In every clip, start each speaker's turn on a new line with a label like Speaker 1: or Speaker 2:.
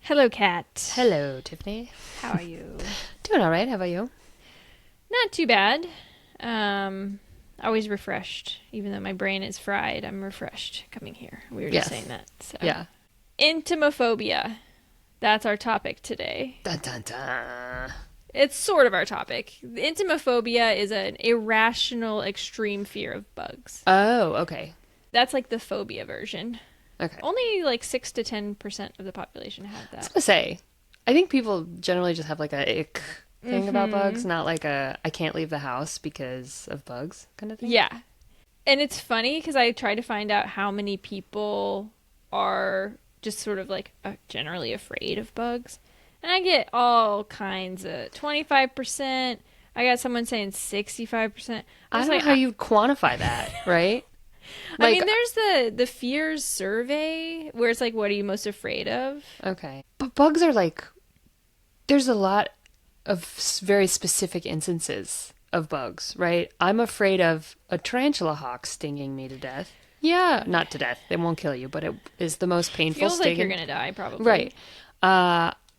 Speaker 1: Hello, Kat.
Speaker 2: Hello, Tiffany.
Speaker 1: How are you?
Speaker 2: Doing all right. How about you?
Speaker 1: Not too bad. Always refreshed. Even though my brain is fried, I'm refreshed coming here. We were just saying
Speaker 2: Yes.
Speaker 1: that. So,
Speaker 2: Yeah.
Speaker 1: intimaphobia. That's our topic today.
Speaker 2: Dun, dun, dun.
Speaker 1: It's sort of our topic. Intimaphobia is an irrational, extreme fear of bugs.
Speaker 2: Oh, okay.
Speaker 1: That's like the phobia version.
Speaker 2: Okay.
Speaker 1: Only like 6 to 10% of the population have
Speaker 2: I was
Speaker 1: that.
Speaker 2: gonna say, I think people generally just have like a ick thing about bugs,
Speaker 1: Mm-hmm.
Speaker 2: not like a I can't leave the house because of bugs kind of thing.
Speaker 1: Yeah. And it's funny because I tried to find out how many people are just sort of like generally afraid of bugs. And I get all kinds of 25%. I got someone saying 65%. I
Speaker 2: I
Speaker 1: was
Speaker 2: don't know
Speaker 1: like,
Speaker 2: how you quantify that, right?
Speaker 1: I
Speaker 2: Like,
Speaker 1: mean, there's the fears survey where it's like, what are you most afraid of?
Speaker 2: okay. But bugs are like, there's a lot of very specific instances of bugs, right? I'm afraid of a tarantula hawk stinging me to death. Yeah, not to death. They won't kill you, but it is the most painful
Speaker 1: Feels like you're
Speaker 2: sting.
Speaker 1: gonna die, probably.
Speaker 2: Right.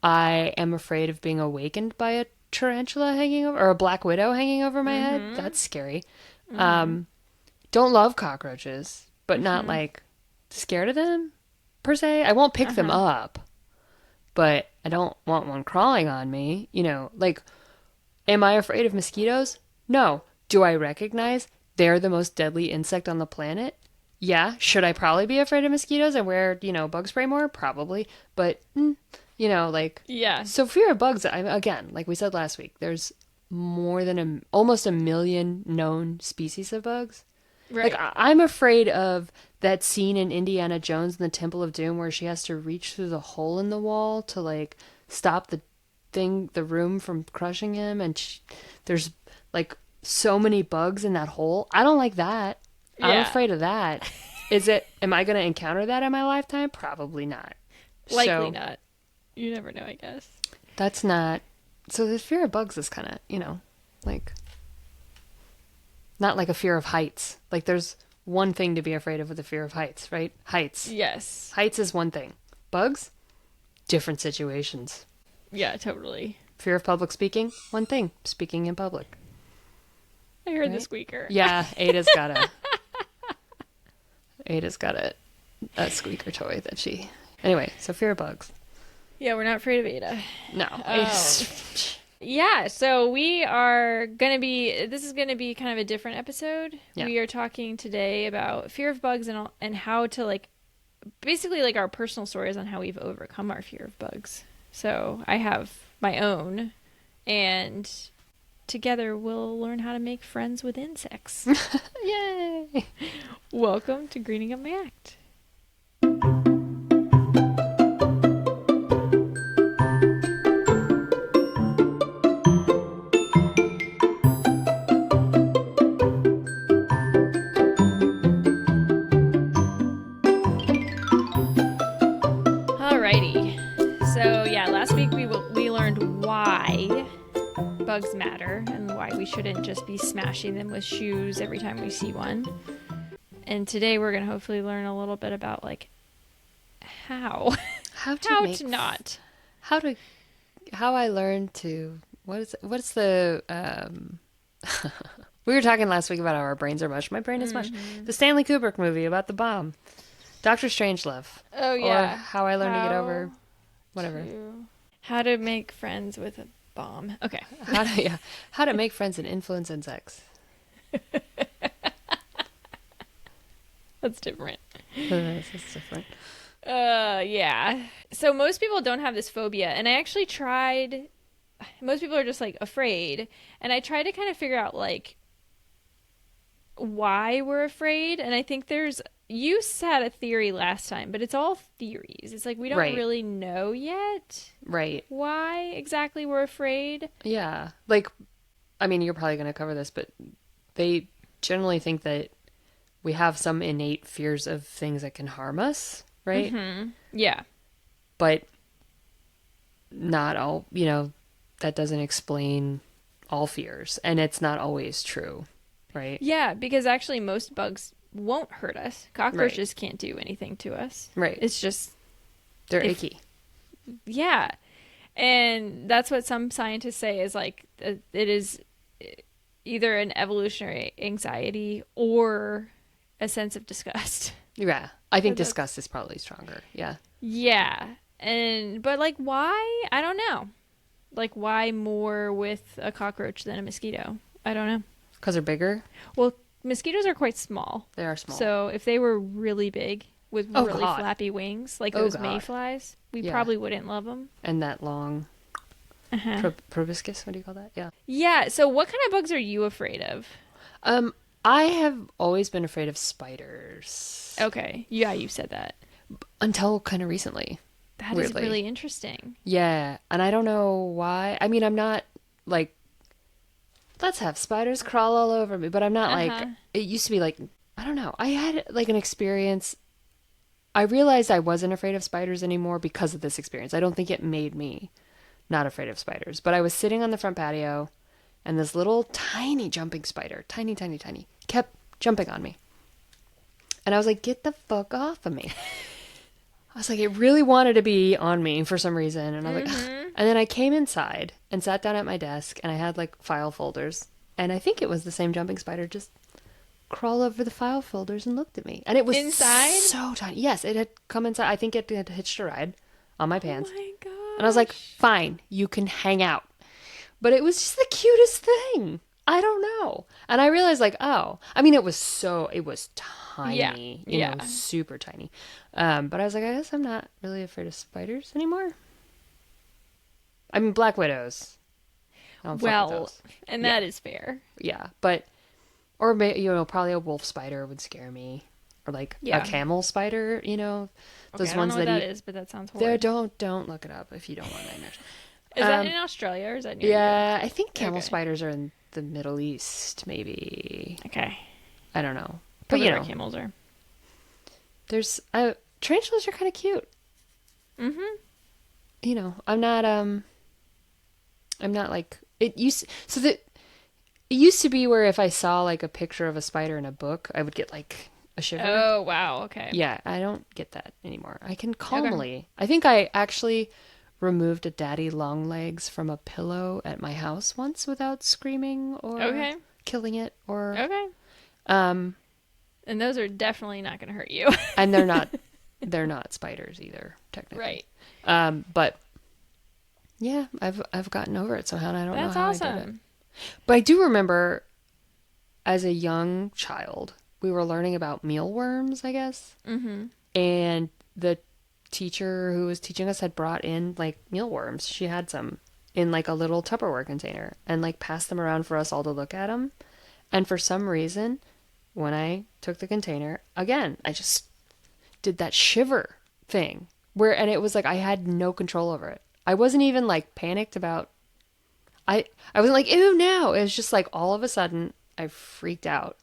Speaker 2: I am afraid of being awakened by a tarantula hanging over, or a black widow hanging over my head.
Speaker 1: Mm-hmm.
Speaker 2: That's scary.
Speaker 1: Mm-hmm.
Speaker 2: Don't love cockroaches, but not
Speaker 1: Mm-hmm.
Speaker 2: like scared of them per se. I won't pick them
Speaker 1: Uh-huh.
Speaker 2: up, but I don't want one crawling on me. Like, am I afraid of mosquitoes? No. Do I recognize they're the most deadly insect on the planet? Yeah. Should I probably be afraid of mosquitoes and wear, bug spray more? Probably. But, like,
Speaker 1: Yeah.
Speaker 2: so fear of bugs, again, like we said last week, there's more than almost a million known species of bugs. Like,
Speaker 1: Right.
Speaker 2: I'm afraid of that scene in Indiana Jones in the Temple of Doom where she has to reach through the hole in the wall to, like, stop the room from crushing him. And there's, like, so many bugs in that hole. I don't like that. I'm
Speaker 1: Yeah.
Speaker 2: afraid of that. Am I going to encounter that in my lifetime? Probably not.
Speaker 1: Likely
Speaker 2: So,
Speaker 1: not. You never know, I guess.
Speaker 2: that's not. So, the fear of bugs is kind of, like, not like a fear of heights. Like, there's one thing to be afraid of with the fear of heights, right? Heights.
Speaker 1: Yes.
Speaker 2: Heights is one thing. Bugs? Different situations.
Speaker 1: Yeah, totally.
Speaker 2: Fear of public speaking? One thing. Speaking in public.
Speaker 1: I heard the
Speaker 2: Right?
Speaker 1: squeaker.
Speaker 2: Yeah, Ada's got a squeaker toy that she. Anyway, so fear of bugs.
Speaker 1: Yeah, we're not afraid of Ada.
Speaker 2: No,
Speaker 1: Um,
Speaker 2: Ada's.
Speaker 1: yeah, so we are going to be, this is going to be kind of a different episode.
Speaker 2: Yeah.
Speaker 1: We are talking today about fear of bugs and how to like, basically like our personal stories on how we've overcome our fear of bugs. So I have my own, and together we'll learn how to make friends with insects.
Speaker 2: Yay!
Speaker 1: Welcome to Greening Up My Act. Alrighty. So yeah, last week we learned why bugs matter and why we shouldn't just be smashing them with shoes every time we see one. And today we're gonna hopefully learn a little bit about like how
Speaker 2: How to
Speaker 1: how
Speaker 2: make
Speaker 1: to not.
Speaker 2: how to how I learned to what's the we were talking last week about how our brains are mush. My brain is mush. The Stanley Kubrick movie about the bomb. Doctor Strangelove.
Speaker 1: Oh
Speaker 2: Or
Speaker 1: yeah,
Speaker 2: how I learned to get over
Speaker 1: how
Speaker 2: whatever.
Speaker 1: how to make friends with a bomb. Okay.
Speaker 2: How to make friends and influence insects.
Speaker 1: That's different.
Speaker 2: That's different.
Speaker 1: Yeah. So most people don't have this phobia, and I actually tried. Most people are just like afraid, and I tried to kind of figure out like why we're afraid. And I think you had a theory last time, but it's all theories. It's like we don't
Speaker 2: Right.
Speaker 1: really know yet
Speaker 2: Right.
Speaker 1: why exactly we're afraid.
Speaker 2: Yeah. Like, I mean, you're probably going to cover this, but they generally think that we have some innate fears of things that can harm us, right?
Speaker 1: Mm-hmm. Yeah.
Speaker 2: But not all, that doesn't explain all fears. And it's not always true, right?
Speaker 1: Yeah, because actually most bugs won't hurt us. Cockroaches can't do anything to us.
Speaker 2: Right.
Speaker 1: It's just
Speaker 2: They're
Speaker 1: if
Speaker 2: icky.
Speaker 1: Yeah. And that's what some scientists say is like it is either an evolutionary anxiety or a sense of disgust.
Speaker 2: Yeah. I think
Speaker 1: But that's
Speaker 2: disgust is probably stronger. Yeah.
Speaker 1: yeah. And but like why? I don't know. Like why more with a cockroach than a mosquito? I don't know.
Speaker 2: Because they're bigger.
Speaker 1: Well, mosquitoes are quite small.
Speaker 2: They are small.
Speaker 1: So if they were really big with
Speaker 2: Oh,
Speaker 1: really
Speaker 2: God.
Speaker 1: flappy wings, like
Speaker 2: Oh,
Speaker 1: those
Speaker 2: God.
Speaker 1: mayflies, we
Speaker 2: Yeah.
Speaker 1: probably wouldn't love them.
Speaker 2: And that long proboscis, what do you call that? Yeah.
Speaker 1: Yeah. So what kind of bugs are you afraid of?
Speaker 2: Um, I have always been afraid of spiders
Speaker 1: Okay. Yeah, you said that.
Speaker 2: until kind of recently.
Speaker 1: That is
Speaker 2: Weirdly.
Speaker 1: really interesting.
Speaker 2: Yeah, and I don't know why. I mean, I'm not like, let's have spiders crawl all over me, but I'm not like, it used to be like, I don't know. I had like an experience. I realized I wasn't afraid of spiders anymore because of this experience. I don't think it made me not afraid of spiders, but I was sitting on the front patio and this little tiny jumping spider, tiny, tiny, tiny, kept jumping on me. And I was like, get the fuck off of me. I was like, it really wanted to be on me for some reason. And I was like, ugh. And then I came inside and sat down at my desk and I had like file folders. And I think it was the same jumping spider just crawl over the file folders and looked at me. And it was
Speaker 1: inside?
Speaker 2: So tiny. Yes, it had come inside. I think it had hitched a ride on my pants.
Speaker 1: Oh my god.
Speaker 2: And I was like, fine, you can hang out. But it was just the cutest thing. I don't know. And I realized like, oh, I mean, it was tiny, you know, super tiny. But I was like, I guess I'm not really afraid of spiders anymore. I mean, black widows. I don't fuck with those.
Speaker 1: And that is fair.
Speaker 2: Yeah, but, or, you know, probably a wolf spider would scare me. Or like a camel spider, you know, those
Speaker 1: okay, I don't
Speaker 2: ones
Speaker 1: know what
Speaker 2: that
Speaker 1: that
Speaker 2: eat.
Speaker 1: is, but that sounds horrible.
Speaker 2: Don't look it up if you don't want nightmares.
Speaker 1: Is that in Australia or is that near
Speaker 2: Yeah, I think camel spiders are in the Middle East, maybe.
Speaker 1: Okay.
Speaker 2: I don't know. But
Speaker 1: Probably
Speaker 2: you
Speaker 1: where
Speaker 2: know,
Speaker 1: camels are.
Speaker 2: there's tarantulas are kind of cute.
Speaker 1: Mm-hmm.
Speaker 2: You know, I'm not like it used so that it used to be where if I saw like a picture of a spider in a book, I would get like a shiver.
Speaker 1: Oh, wow. Okay.
Speaker 2: Yeah, I don't get that anymore. I can calmly. I think I actually removed a daddy long legs from a pillow at my house once without screaming or killing it or
Speaker 1: and those are definitely not going to hurt you.
Speaker 2: and they're not spiders either technically.
Speaker 1: Right.
Speaker 2: But yeah, I've gotten over it somehow and I don't know how
Speaker 1: awesome.
Speaker 2: I did it. But I do remember as a young child we were learning about mealworms, I guess. Mm-hmm. And the teacher who was teaching us had brought in like mealworms. She had some in like a little Tupperware container and like passed them around for us all to look at them. And for some reason, when I took the container, again, I just did that shiver thing and it was like I had no control over it. I wasn't even like panicked about I wasn't like, ew, no. It was just like all of a sudden I freaked out.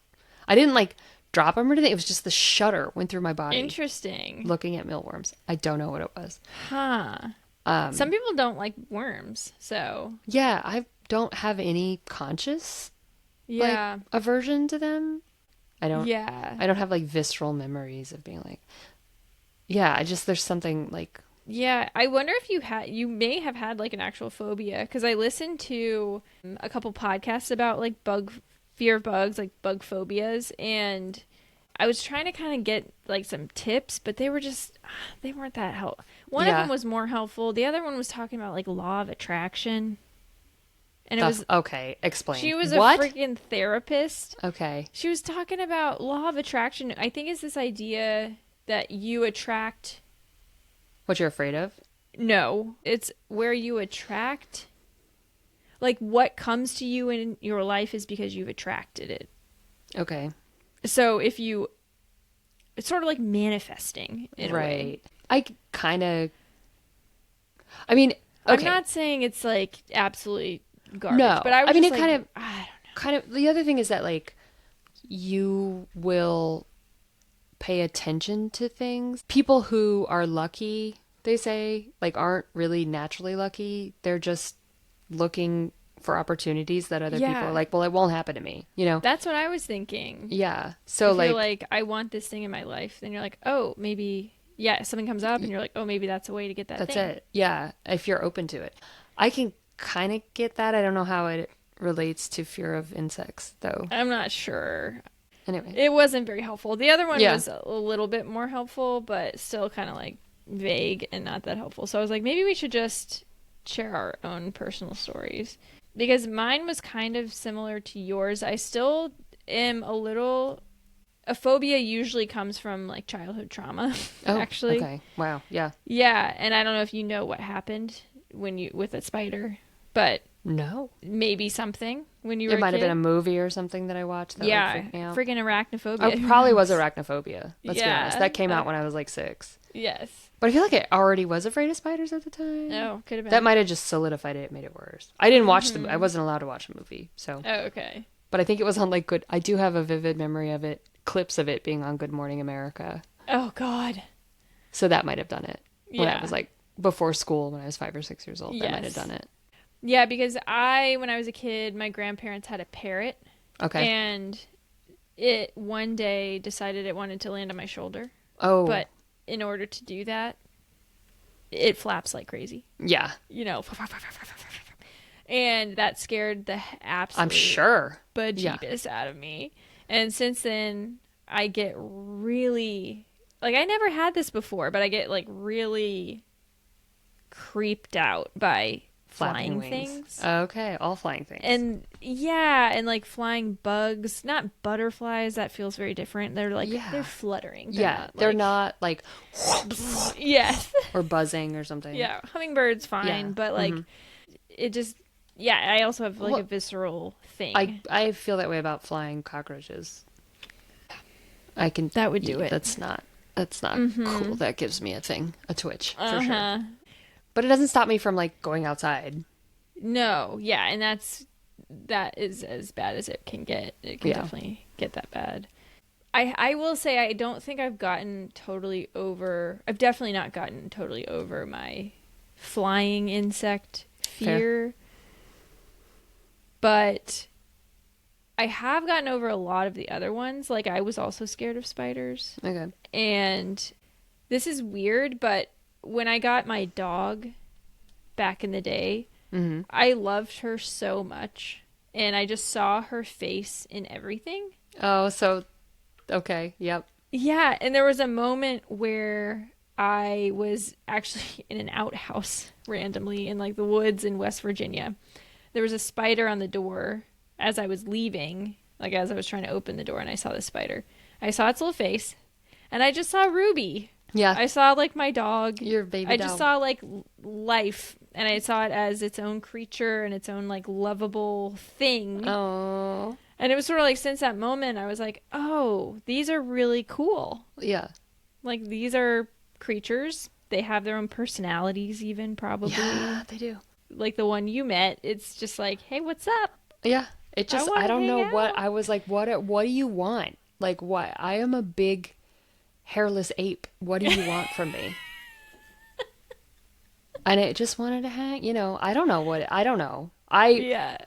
Speaker 2: I didn't like drop them or anything. It was just the shudder went through my body.
Speaker 1: Interesting.
Speaker 2: Looking at mealworms. I don't know what it was.
Speaker 1: Huh. Some people don't like worms, so.
Speaker 2: Yeah, I don't have any conscious like, aversion to them. I don't have like visceral memories of being like, there's something like.
Speaker 1: Yeah, I wonder if you may have had like an actual phobia because I listened to a couple podcasts about like fear of bugs, like bug phobias, and I was trying to kind of get like some tips, but they weren't that helpful. One of them was more helpful. The other one was talking about like law of attraction. And it was
Speaker 2: okay, explain.
Speaker 1: She was a freaking therapist.
Speaker 2: Okay.
Speaker 1: She was talking about law of attraction. I think it's this idea that you attract
Speaker 2: what you're afraid of?
Speaker 1: No, it's where you attract. Like what comes to you in your life is because you've attracted it.
Speaker 2: Okay.
Speaker 1: So it's sort of like manifesting in a way.
Speaker 2: I mean, okay.
Speaker 1: I'm not saying it's like absolutely garbage. No, but I mean, it like,
Speaker 2: kind of. The other thing is that like you will pay attention to things. People who are lucky, they say, like aren't really naturally lucky. They're just looking for opportunities that other people are like, well, it won't happen to me, you know?
Speaker 1: That's what I was thinking.
Speaker 2: Yeah. So
Speaker 1: if you're like, I want this thing in my life, then you're like, oh, maybe yeah, something comes up and you're like, oh, maybe that's a way to get that
Speaker 2: That's
Speaker 1: thing.
Speaker 2: it. Yeah, if you're open to it. I can kind of get that. I don't know how it relates to fear of insects, though.
Speaker 1: I'm not sure.
Speaker 2: Anyway.
Speaker 1: It wasn't very helpful. The other one
Speaker 2: Yeah.
Speaker 1: was a little bit more helpful, but still kind of like vague and not that helpful. So I was like, maybe we should just share our own personal stories. Because mine was kind of similar to yours. I still am a little. A phobia usually comes from like childhood trauma,
Speaker 2: Oh,
Speaker 1: actually.
Speaker 2: okay. Wow. Yeah.
Speaker 1: Yeah, and I don't know if you know what happened when you with a spider, but
Speaker 2: No.
Speaker 1: maybe something when you were
Speaker 2: It
Speaker 1: a
Speaker 2: might have been a
Speaker 1: kid.
Speaker 2: movie or something that I watched that like
Speaker 1: Yeah,
Speaker 2: freaked me out.
Speaker 1: freaking
Speaker 2: Oh,
Speaker 1: arachnophobia.
Speaker 2: probably was arachnophobia. Let's be honest.
Speaker 1: Yeah.
Speaker 2: That came out when I was like 6.
Speaker 1: Yes.
Speaker 2: But I feel like I already was afraid of spiders at the time.
Speaker 1: Oh, could have been.
Speaker 2: That might have just solidified it, made it worse. I didn't watch the. I
Speaker 1: Mhm.
Speaker 2: wasn't allowed to watch a movie, so.
Speaker 1: Oh, okay.
Speaker 2: But I think it was on like Good. I do have a vivid memory of it, clips of it being on Good Morning America.
Speaker 1: Oh God.
Speaker 2: So that might have done it when I
Speaker 1: Yeah.
Speaker 2: was like before school, when I was 5 or 6 years old. That might have
Speaker 1: Yes.
Speaker 2: done it.
Speaker 1: Yeah, because when I was a kid, my grandparents had a parrot,
Speaker 2: Okay.
Speaker 1: and it one day decided it wanted to land on my shoulder.
Speaker 2: Oh.
Speaker 1: But in order to do that, it flaps like crazy.
Speaker 2: Yeah.
Speaker 1: You know, and that scared the absolute
Speaker 2: I'm sure.
Speaker 1: bejeebus out of me. And since then, I get really like I never had this before, but I get like really creeped out by
Speaker 2: Flapping
Speaker 1: flying
Speaker 2: wings.
Speaker 1: things.
Speaker 2: Okay, all flying things.
Speaker 1: And yeah, and like flying bugs, not butterflies. That feels very different. They're like
Speaker 2: Yeah.
Speaker 1: they're fluttering.
Speaker 2: They're not like
Speaker 1: Yes.
Speaker 2: or buzzing or something.
Speaker 1: Yeah, hummingbirds fine,
Speaker 2: Yeah.
Speaker 1: but like it just I also have like
Speaker 2: Well,
Speaker 1: a visceral thing.
Speaker 2: I feel that way about flying cockroaches. I can.
Speaker 1: That would do it.
Speaker 2: That's not cool. That gives me a twitch for sure.
Speaker 1: Uh-huh.
Speaker 2: But it doesn't stop me from like going outside.
Speaker 1: No, yeah, and that is as bad as it can get. It can
Speaker 2: Yeah.
Speaker 1: definitely get that bad. I will say I don't think I've definitely not gotten totally over my flying insect fear. But I have gotten over a lot of the other ones. Like I was also scared of spiders.
Speaker 2: Okay.
Speaker 1: And this is weird, but when I got my dog back in the day,
Speaker 2: Mm-hmm.
Speaker 1: I loved her so much. And I just saw her face in everything.
Speaker 2: Oh, so okay. Yep.
Speaker 1: Yeah, and there was a moment where I was actually in an outhouse randomly in like the woods in West Virginia. There was a spider on the door as I was leaving, like as I was trying to open the door, and I saw the spider. I saw its little face, and I just saw Ruby.
Speaker 2: Yeah.
Speaker 1: I saw like my dog.
Speaker 2: Your baby
Speaker 1: I
Speaker 2: dog.
Speaker 1: just saw like life, and I saw it as its own creature and its own like lovable thing.
Speaker 2: Oh.
Speaker 1: And it was sort of like since that moment, I was like, oh, these are really cool.
Speaker 2: Yeah.
Speaker 1: Like these are creatures. They have their own personalities, even probably.
Speaker 2: Yeah, they do.
Speaker 1: Like the one you met, it's just like, hey, what's up?
Speaker 2: Yeah. It just
Speaker 1: wanna
Speaker 2: I don't know
Speaker 1: hang
Speaker 2: what
Speaker 1: out.
Speaker 2: I was like. What do you want? Like what? I am a big hairless ape. What do you want from me? And it just wanted to hang. I don't know what. I don't know.
Speaker 1: Yeah.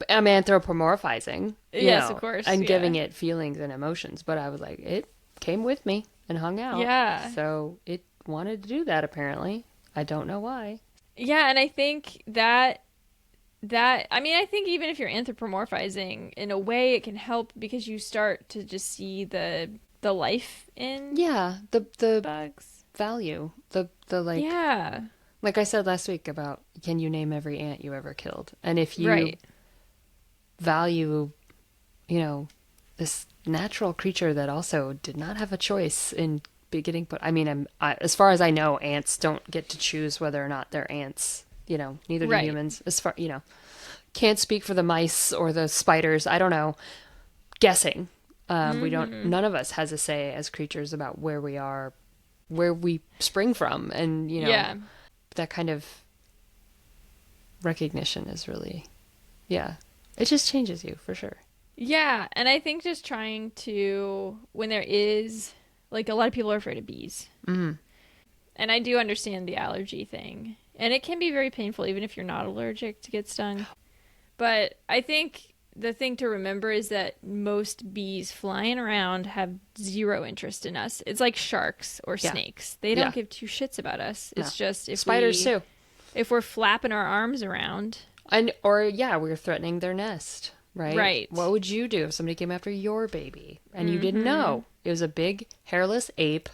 Speaker 2: I'm anthropomorphizing.
Speaker 1: Yes, of course,
Speaker 2: and
Speaker 1: yeah.
Speaker 2: giving it feelings and emotions. But I was like, it came with me and hung out.
Speaker 1: Yeah.
Speaker 2: So it wanted to do that. Apparently, I don't know why.
Speaker 1: Yeah, and I think I think even if you're anthropomorphizing, in a way it can help because you start to just see the life in
Speaker 2: Yeah, the
Speaker 1: bugs.
Speaker 2: value, the like.
Speaker 1: Yeah.
Speaker 2: Like I said last week about can you name every ant you ever killed? And if you
Speaker 1: Right.
Speaker 2: value, this natural creature that also did not have a choice in beginning, but I mean, as far as I know, ants don't get to choose whether or not they're ants. Neither do
Speaker 1: Right.
Speaker 2: humans. As far, can't speak for the mice or the spiders. I don't know. Guessing. We don't. None of us has a say as creatures about where we are, where we spring from, and
Speaker 1: Yeah.
Speaker 2: that kind of recognition is really, yeah, it just changes you for sure.
Speaker 1: Yeah, and I think just trying to, when there is, like a lot of people are afraid of bees.
Speaker 2: Mm-hmm.
Speaker 1: And I do understand the allergy thing. And it can be very painful even if you're not allergic to get stung. But I think the thing to remember is that most bees flying around have zero interest in us. It's like sharks or snakes. They don't give two shits about us. It's just if
Speaker 2: spiders too.
Speaker 1: If we're flapping our arms around.
Speaker 2: We're threatening their nest, right?
Speaker 1: Right.
Speaker 2: What would you do if somebody came after your baby and you didn't know? It was a big hairless ape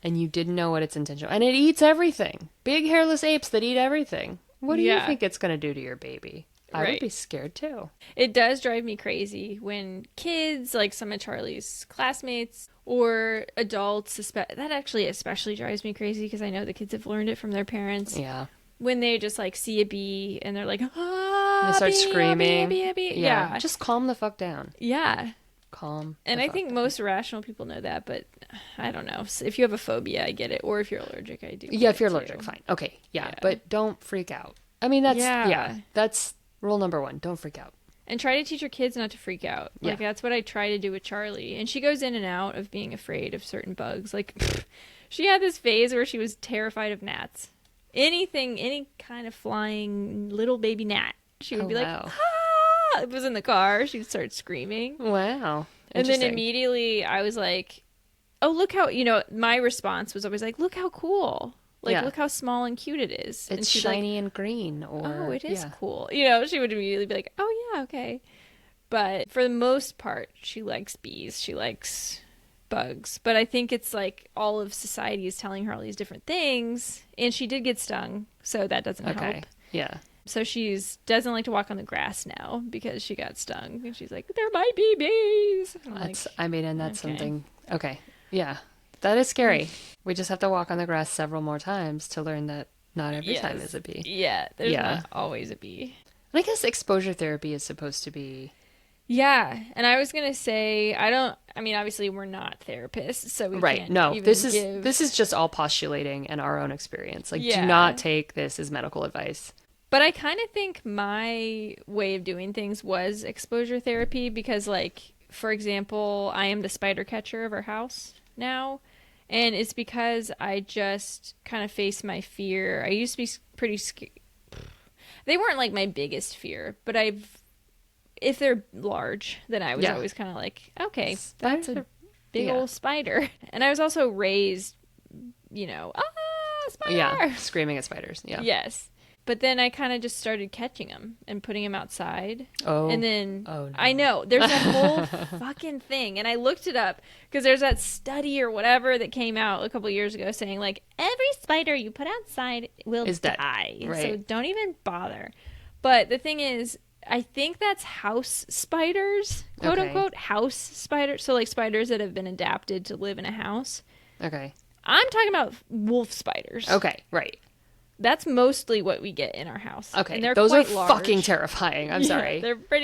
Speaker 2: and you didn't know what its intention was. And it eats everything. Big hairless apes that eat everything. What do you think it's going to do to your baby? I would be scared too.
Speaker 1: It does drive me crazy when kids, like some of Charlie's classmates or adults, that actually especially drives me crazy because I know the kids have learned it from their parents.
Speaker 2: Yeah.
Speaker 1: When they just like see a bee and they're like, ah,
Speaker 2: they start
Speaker 1: bee,
Speaker 2: screaming.
Speaker 1: A bee, a bee, a bee.
Speaker 2: Yeah. Just calm the fuck down.
Speaker 1: Yeah.
Speaker 2: Calm.
Speaker 1: And I think most rational people know that, but I don't know. If you have a phobia, I get it. Or if you're allergic, I do.
Speaker 2: Yeah, if you're allergic, fine. Okay. Yeah. But don't freak out. I mean, that's rule number 1. Don't freak out.
Speaker 1: And try to teach your kids not to freak out. Like, that's what I try to do with Charlie. And she goes in and out of being afraid of certain bugs. Like, she had this phase where she was terrified of gnats. Anything, any kind of flying little baby gnat. She would be like, ah! It was in the car. She'd start screaming.
Speaker 2: Wow.
Speaker 1: And then immediately I was like, oh, look how, my response was always like, look how cool. Like, look how small and cute it is.
Speaker 2: It's shiny and green.
Speaker 1: Oh, it is cool. She would immediately be like, oh, yeah, okay. But for the most part, she likes bees. She likes bugs. But I think it's like all of society is telling her all these different things. And she did get stung, so that doesn't help.
Speaker 2: Yeah.
Speaker 1: So doesn't like to walk on the grass now because she got stung. And she's like, there might be bees.
Speaker 2: That's something. Okay. Yeah. That is scary. We just have to walk on the grass several more times to learn that not every time is a bee.
Speaker 1: Yeah, there's not always a bee.
Speaker 2: And I guess exposure therapy is supposed to be...
Speaker 1: Yeah, and I was going to say, obviously we're not therapists, so we can't even
Speaker 2: this is just all postulating and our own experience. Like, do not take this as medical advice.
Speaker 1: But I kind of think my way of doing things was exposure therapy because, like, for example, I am the spider catcher of our house now. And it's because I just kind of face my fear. I used to be pretty scared. They weren't like my biggest fear, but if they're large, then I was always kind of like, okay, that's a big old spider. And I was also raised, spider.
Speaker 2: Yeah, screaming at spiders. Yeah.
Speaker 1: Yes. But then I kind of just started catching them and putting them outside.
Speaker 2: Oh.
Speaker 1: And then,
Speaker 2: no.
Speaker 1: I know, there's that whole fucking thing. And I looked it up because there's that study or whatever that came out a couple years ago saying, like, every spider you put outside will die.
Speaker 2: Right.
Speaker 1: So don't even bother. But the thing is, I think that's house spiders, quote unquote, house spiders. So, like, spiders that have been adapted to live in a house.
Speaker 2: Okay.
Speaker 1: I'm talking about wolf spiders.
Speaker 2: Okay, right.
Speaker 1: That's mostly what we get in our house.
Speaker 2: Okay,
Speaker 1: and they're
Speaker 2: those
Speaker 1: quite
Speaker 2: are
Speaker 1: large.
Speaker 2: fucking terrifying. I'm sorry.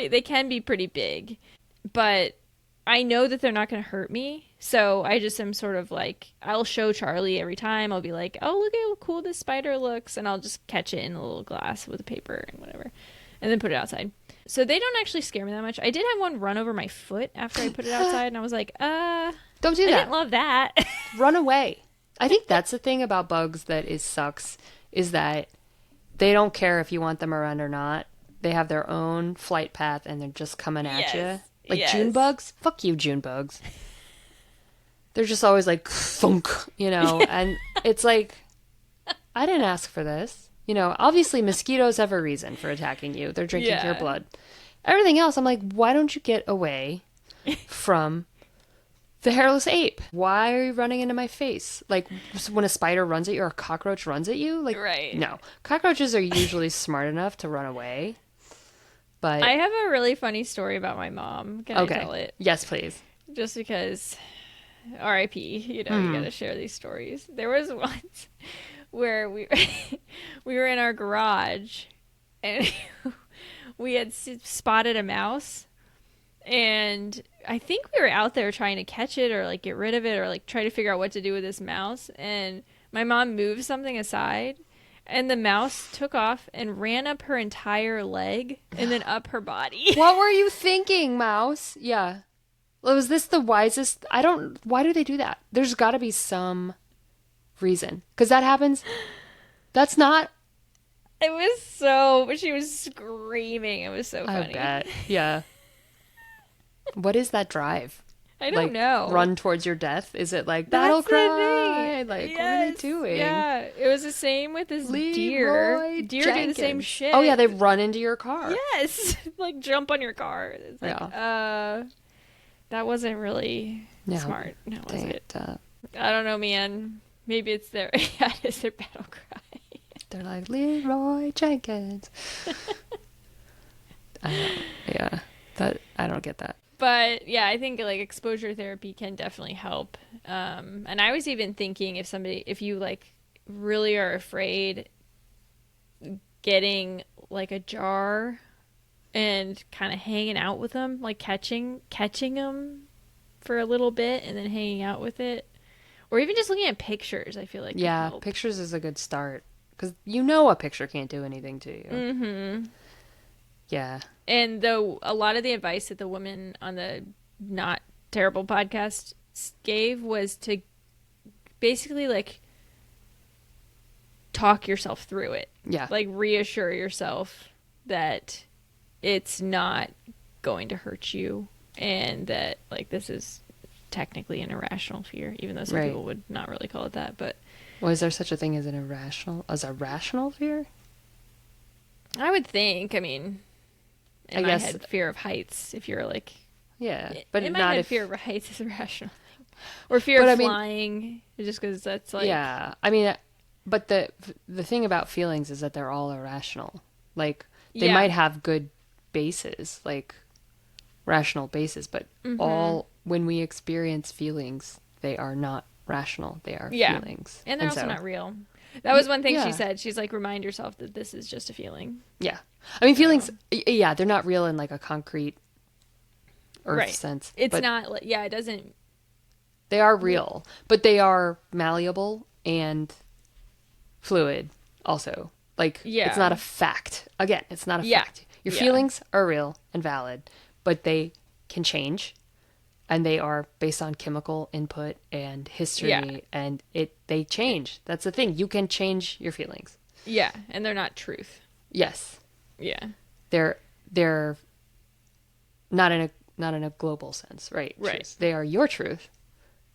Speaker 1: They can be pretty big, but I know that they're not going to hurt me. So I just am sort of like, I'll show Charlie every time. I'll be like, oh, look at how cool this spider looks. And I'll just catch it in a little glass with a paper and whatever. And then put it outside. So they don't actually scare me that much. I did have one run over my foot after I put it outside. And I was like,
Speaker 2: don't do that.
Speaker 1: I didn't love that.
Speaker 2: Run away. I think that's the thing about bugs that sucks. Is that they don't care if you want them around or not. They have their own flight path and they're just coming at you. Like June bugs? Fuck you, June bugs. They're just always like, thunk, and it's like, I didn't ask for this. Obviously mosquitoes have a reason for attacking you. They're drinking your blood. Everything else, I'm like, why don't you get away from the hairless ape? Why are you running into my face? Like, when a spider runs at you or a cockroach runs at you? Like,
Speaker 1: right.
Speaker 2: No. Cockroaches are usually smart enough to run away. But
Speaker 1: I have a really funny story about my mom. Can I tell it?
Speaker 2: Yes, please.
Speaker 1: Just because RIP, you gotta share these stories. There was once where we were in our garage and we had spotted a mouse. And I think we were out there trying to catch it or like get rid of it or like try to figure out what to do with this mouse. And my mom moved something aside and the mouse took off and ran up her entire leg and then up her body.
Speaker 2: What were you thinking, mouse? Yeah. Was this the wisest? Why do they do that? There's got to be some reason. Because that happens. That's not
Speaker 1: She was screaming. It was so
Speaker 2: I
Speaker 1: funny.
Speaker 2: bet. Yeah. What is that drive?
Speaker 1: I don't
Speaker 2: Like,
Speaker 1: know.
Speaker 2: run towards your death? Is it like battle
Speaker 1: That's the
Speaker 2: cry?
Speaker 1: thing.
Speaker 2: Like, what are they
Speaker 1: Yes.
Speaker 2: doing?
Speaker 1: Yeah. It was the same with this deer.
Speaker 2: Leroy
Speaker 1: Deer do the same
Speaker 2: Jenkins.
Speaker 1: shit.
Speaker 2: Oh yeah, they run into your car.
Speaker 1: Yes. Like jump on your car. It's like,
Speaker 2: Yeah.
Speaker 1: that wasn't really
Speaker 2: No,
Speaker 1: smart. No, was it?
Speaker 2: uh,
Speaker 1: I don't know, man. Maybe it's their yeah, it is their battle cry.
Speaker 2: they're like Leroy Jenkins. Yeah, that I don't get that.
Speaker 1: But yeah, I think like exposure therapy can definitely help. And I was even thinking if you like really are afraid, getting like a jar and kind of hanging out with them, like catching them for a little bit and then hanging out with it, or even just looking at pictures. I feel like could
Speaker 2: Yeah,
Speaker 1: help.
Speaker 2: pictures is a good start because you know a picture can't do anything to you.
Speaker 1: Mm-hmm.
Speaker 2: Yeah,
Speaker 1: And though a lot of the advice that the woman on the Not Terrible podcast gave was to basically like talk yourself through it.
Speaker 2: yeah,
Speaker 1: Like reassure yourself that it's not going to hurt you and that like this is technically an irrational fear, even though some
Speaker 2: Right.
Speaker 1: people would not really call it that. But
Speaker 2: well, is there such a thing as a rational fear?
Speaker 1: I would think, I mean,
Speaker 2: I
Speaker 1: in my
Speaker 2: guess-
Speaker 1: head, fear of heights, if you're like,
Speaker 2: Yeah, but
Speaker 1: in my
Speaker 2: not
Speaker 1: head,
Speaker 2: if
Speaker 1: fear of heights is a rational thing. Or fear
Speaker 2: But
Speaker 1: of
Speaker 2: I mean-
Speaker 1: flying, just because that's like,
Speaker 2: yeah, I mean, but the thing about feelings is that they're all irrational. Like they
Speaker 1: Yeah.
Speaker 2: might have good bases, like rational bases, but all when we experience feelings, they are not rational. They are
Speaker 1: Yeah.
Speaker 2: feelings,
Speaker 1: And they're also
Speaker 2: so-
Speaker 1: not real. That was one thing
Speaker 2: Yeah.
Speaker 1: she said. She's like, remind yourself that this is just a feeling.
Speaker 2: Yeah, I mean, feelings. Yeah, they're not real in like a concrete earth
Speaker 1: Right.
Speaker 2: sense.
Speaker 1: It's
Speaker 2: but
Speaker 1: not, like, yeah, it doesn't,
Speaker 2: They are real, but they are malleable and fluid. Also, like
Speaker 1: Yeah.
Speaker 2: it's not a fact. Again, it's not a
Speaker 1: Yeah.
Speaker 2: fact. Your
Speaker 1: Yeah.
Speaker 2: feelings are real and valid, but they can change, and they are based on chemical input and history,
Speaker 1: Yeah.
Speaker 2: and they change. That's the thing. You can change your feelings.
Speaker 1: yeah, and they're not truth.
Speaker 2: Yes,
Speaker 1: Yeah.
Speaker 2: they're not in a global sense, right?
Speaker 1: Right.
Speaker 2: Truth. They are your truth.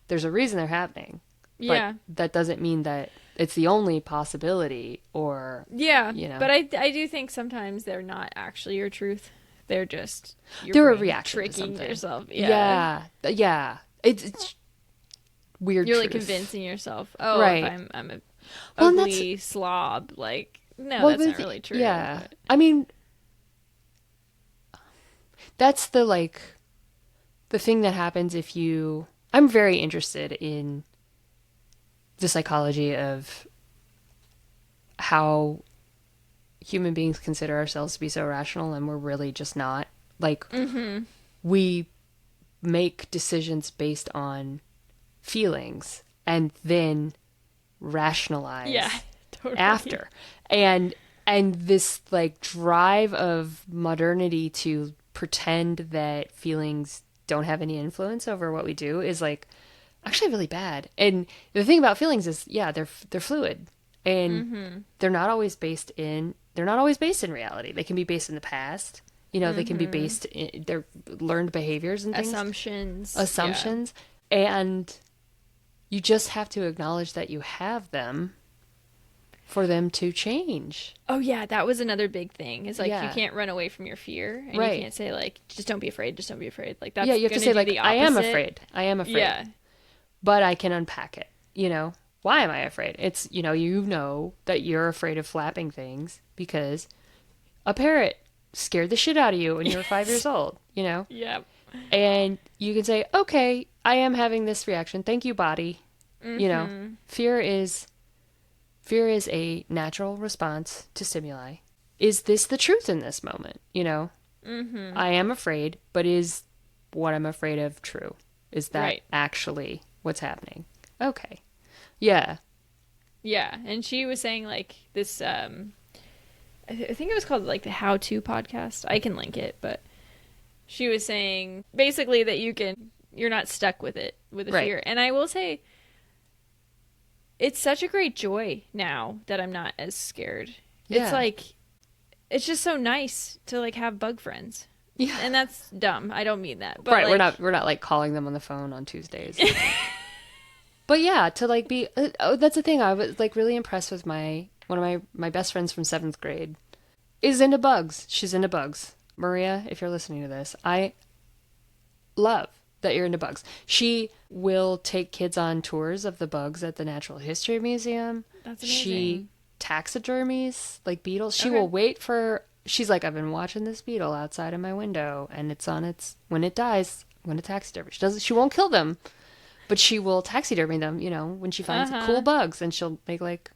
Speaker 2: There's a reason they're happening.
Speaker 1: Yeah.
Speaker 2: But that doesn't mean that it's the only possibility or
Speaker 1: Yeah.
Speaker 2: you know.
Speaker 1: But I do think sometimes they're not actually your truth. They're just your
Speaker 2: they're a
Speaker 1: brain
Speaker 2: reaction to
Speaker 1: tricking
Speaker 2: something.
Speaker 1: yourself.
Speaker 2: Yeah. It's weird.
Speaker 1: You're like
Speaker 2: truth.
Speaker 1: convincing yourself, oh,
Speaker 2: Right.
Speaker 1: if I'm a
Speaker 2: Well, and that's-
Speaker 1: ugly slob, like no,
Speaker 2: Well,
Speaker 1: that's not
Speaker 2: but-
Speaker 1: really true.
Speaker 2: Yeah.
Speaker 1: but-
Speaker 2: I mean, that's the thing that happens if you. I'm very interested in the psychology of how human beings consider ourselves to be so rational and we're really just not. Like, we make decisions based on feelings and then rationalize
Speaker 1: Yeah. Totally.
Speaker 2: after. And this like drive of modernity to pretend that feelings don't have any influence over what we do is like actually really bad. And the thing about feelings is they're fluid and they're not always based in reality. They can be based in the past. You know, they can be based in their learned behaviors and things. Assumptions. And you just have to acknowledge that you have them for them to change.
Speaker 1: Oh yeah, that was another big thing. Is like you
Speaker 2: Yeah.
Speaker 1: can't run away from your fear, and
Speaker 2: Right.
Speaker 1: you can't say like, just don't be afraid, just don't be afraid. Like that's
Speaker 2: Yeah, you have to
Speaker 1: gonna
Speaker 2: say
Speaker 1: do
Speaker 2: like,
Speaker 1: the
Speaker 2: I am
Speaker 1: opposite.
Speaker 2: afraid. I am afraid.
Speaker 1: Yeah,
Speaker 2: But I can unpack it. You know, why am I afraid? It's, you know that you're afraid of flapping things because a parrot scared the shit out of you when you were 5 years old, you know?
Speaker 1: yeah,
Speaker 2: And you can say, okay, I am having this reaction. Thank you, body. You know, fear is a natural response to stimuli. Is this the truth in this moment? You know, I am afraid, but is what I'm afraid of true? Is that
Speaker 1: Right.
Speaker 2: actually what's happening? Okay. Yeah.
Speaker 1: yeah. And she was saying like this. I think it was called like the How To podcast. I can link it, but she was saying basically that you're not stuck with it with the
Speaker 2: Right.
Speaker 1: fear. And I will say, it's such a great joy now that I'm not as scared
Speaker 2: Yeah.
Speaker 1: It's like, it's just so nice to like have bug friends.
Speaker 2: Yeah.
Speaker 1: And that's dumb. I don't mean that. But
Speaker 2: Right.
Speaker 1: like,
Speaker 2: We're not like calling them on the phone on Tuesdays. But yeah, to like be, that's the thing. I was like really impressed with one of my best friends from 7th grade is into bugs. She's into bugs. Maria, if you're listening to this, I love that you're into bugs. She will take kids on tours of the bugs at the Natural History Museum.
Speaker 1: That's amazing.
Speaker 2: She taxidermies like beetles. She
Speaker 1: Okay.
Speaker 2: will wait for. She's like, I've been watching this beetle outside of my window, and it's on its when it dies. When a taxidermy, she doesn't. She won't kill them, but she will taxidermy them. You know, when she finds cool bugs, and she'll make like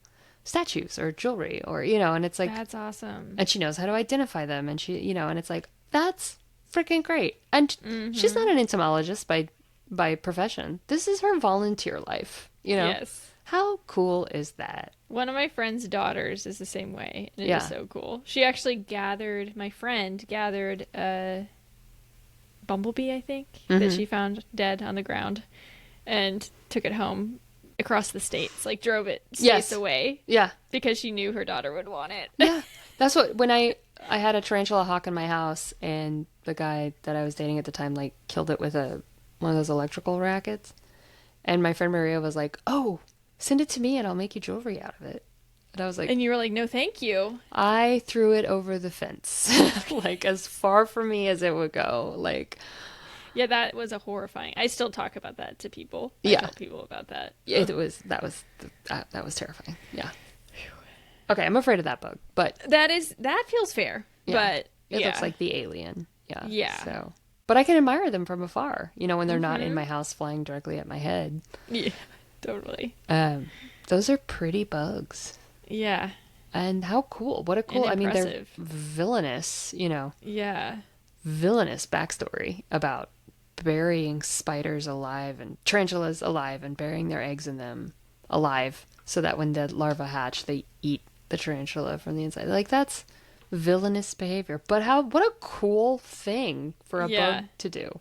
Speaker 2: statues or jewelry, or you know, and it's like
Speaker 1: That's awesome.
Speaker 2: and she knows how to identify them, and she, you know, and it's like that's freaking great. And she's not an entomologist by profession. This is her volunteer life. You know,
Speaker 1: Yes.
Speaker 2: how cool is that?
Speaker 1: One of my friend's daughters is the same way. And it
Speaker 2: Yeah.
Speaker 1: is so cool. She actually my friend gathered a bumblebee, I think, that she found dead on the ground and took it home across the states, like drove it states away
Speaker 2: Yeah.
Speaker 1: because she knew her daughter would want it.
Speaker 2: Yeah. That's what, when I had a tarantula hawk in my house, and the guy that I was dating at the time, like, killed it with one of those electrical rackets. And my friend Maria was like, oh, send it to me and I'll make you jewelry out of it. And I was like,
Speaker 1: And you were like, no, thank you.
Speaker 2: I threw it over the fence, like as far from me as it would go. Like,
Speaker 1: Yeah, that was a horrifying. I still talk about that to people. I
Speaker 2: Yeah.
Speaker 1: tell people about that.
Speaker 2: that was terrifying. Yeah. Okay, I'm afraid of that bug, but
Speaker 1: That feels fair.
Speaker 2: yeah,
Speaker 1: But
Speaker 2: it
Speaker 1: yeah.
Speaker 2: looks like the alien. Yeah.
Speaker 1: Yeah.
Speaker 2: So, but I can admire them from afar. You know, when they're not in my house flying directly at my head.
Speaker 1: Yeah, totally.
Speaker 2: Those are pretty bugs.
Speaker 1: Yeah.
Speaker 2: And how cool. What a cool,
Speaker 1: And
Speaker 2: I mean, they're
Speaker 1: impressive.
Speaker 2: villainous, you know,
Speaker 1: Yeah.
Speaker 2: villainous backstory about burying spiders alive and tarantulas alive and burying their eggs in them alive so that when the larvae hatch, they eat the tarantula from the inside. Like, that's villainous behavior. But what a cool thing for a bug to do.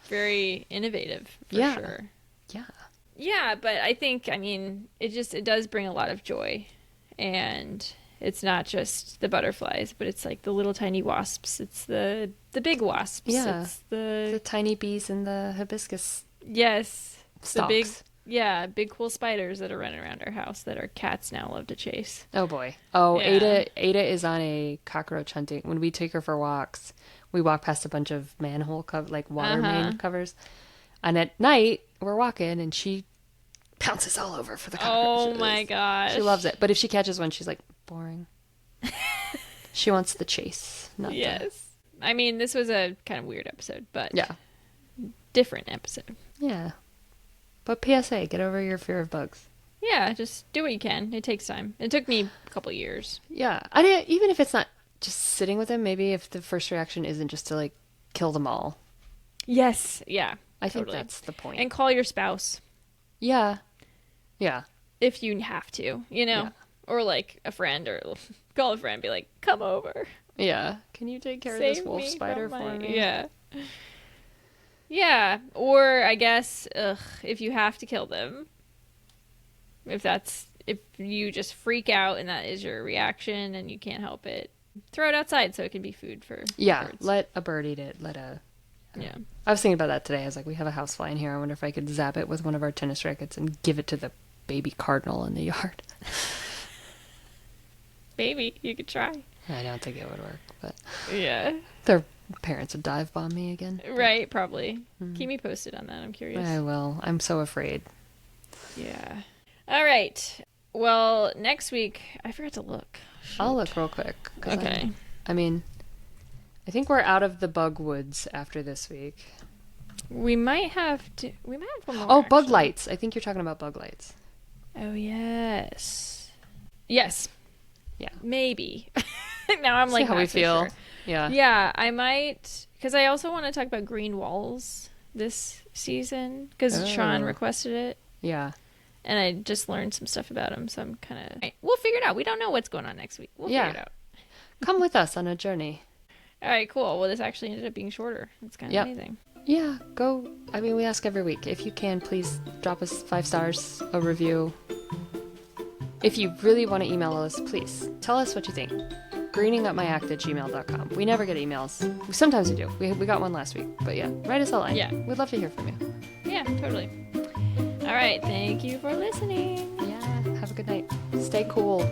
Speaker 1: Very innovative, for
Speaker 2: Yeah.
Speaker 1: sure.
Speaker 2: Yeah.
Speaker 1: Yeah, but I think, I mean, it does bring a lot of joy. And it's not just the butterflies, but it's like the little tiny wasps. It's the big wasps.
Speaker 2: Yeah.
Speaker 1: It's
Speaker 2: The tiny bees in the hibiscus
Speaker 1: yes.
Speaker 2: stalks.
Speaker 1: Big cool spiders that are running around our house that our cats now love to chase.
Speaker 2: Oh boy. Oh,
Speaker 1: Yeah.
Speaker 2: Ada is on a cockroach hunting. When we take her for walks, we walk past a bunch of manhole like water main covers. And at night, we're walking and she pounces all over for the cockroaches.
Speaker 1: Oh my gosh.
Speaker 2: She loves it. But if she catches one, she's like, boring. She wants the chase, not
Speaker 1: Yes. I mean, this was a kind of weird episode, but
Speaker 2: Yeah.
Speaker 1: different episode.
Speaker 2: Yeah. But PSA, get over your fear of bugs.
Speaker 1: Yeah, just do what you can. It takes time. It took me a couple years.
Speaker 2: Yeah. Even if it's not just sitting with them, maybe if the first reaction isn't just to like kill them all.
Speaker 1: Yes. Yeah.
Speaker 2: I think
Speaker 1: totally.
Speaker 2: that's the point.
Speaker 1: And call your spouse
Speaker 2: Yeah. Yeah.
Speaker 1: if you have to, you know?
Speaker 2: Yeah.
Speaker 1: Or like a friend, or call a friend and be like, come over.
Speaker 2: Yeah. Can you take care of
Speaker 1: Save
Speaker 2: this wolf
Speaker 1: me
Speaker 2: spider
Speaker 1: from
Speaker 2: for
Speaker 1: my-"
Speaker 2: me?
Speaker 1: Yeah. Yeah. Or I guess, if you have to kill them, if you just freak out and that is your reaction and you can't help it, throw it outside so it can be food for
Speaker 2: Yeah.
Speaker 1: birds.
Speaker 2: Let a bird eat it.
Speaker 1: Yeah.
Speaker 2: I was thinking about that today. I was like, we have a housefly in here. I wonder if I could zap it with one of our tennis rackets and give it to the baby cardinal in the yard.
Speaker 1: Maybe you could try.
Speaker 2: I don't think it would work, but
Speaker 1: Yeah.
Speaker 2: their parents would dive bomb me again.
Speaker 1: Right, probably. Keep me posted on that. I'm curious.
Speaker 2: I will. I'm so afraid.
Speaker 1: Yeah. All right. Well, next week, I forgot to look.
Speaker 2: I'll look real quick. 'Cause
Speaker 1: Okay.
Speaker 2: I mean, I think we're out of the bug woods after this week.
Speaker 1: We might have one more.
Speaker 2: Oh, bug
Speaker 1: actually.
Speaker 2: lights. I think you're talking about bug lights.
Speaker 1: Oh, yes. Yes.
Speaker 2: Yeah.
Speaker 1: Maybe. Now I'm
Speaker 2: See
Speaker 1: like,
Speaker 2: how
Speaker 1: not
Speaker 2: we
Speaker 1: so
Speaker 2: feel.
Speaker 1: sure.
Speaker 2: Yeah.
Speaker 1: Yeah, I might, because I also want to talk about green walls this season, because Sean
Speaker 2: Oh.
Speaker 1: requested it,
Speaker 2: Yeah.
Speaker 1: and I just learned some stuff about him, so I'm kind of... We'll figure it out. We don't know what's going on next week. We'll
Speaker 2: Yeah.
Speaker 1: figure it out.
Speaker 2: Come with us on a journey.
Speaker 1: All right, cool. Well, this actually ended up being shorter. That's kind of
Speaker 2: Yep.
Speaker 1: amazing.
Speaker 2: Yeah, go. I mean, we ask every week. If you can, please drop us 5 stars, a review. If you really want to email us, please tell us what you think. greeningupmyact@gmail.com. We never get emails. Sometimes we do. We got one last week. But yeah, write us a line.
Speaker 1: Yeah.
Speaker 2: We'd love to hear from you.
Speaker 1: Yeah, totally. All right. Thank you for listening.
Speaker 2: Yeah. Have a good night. Stay cool.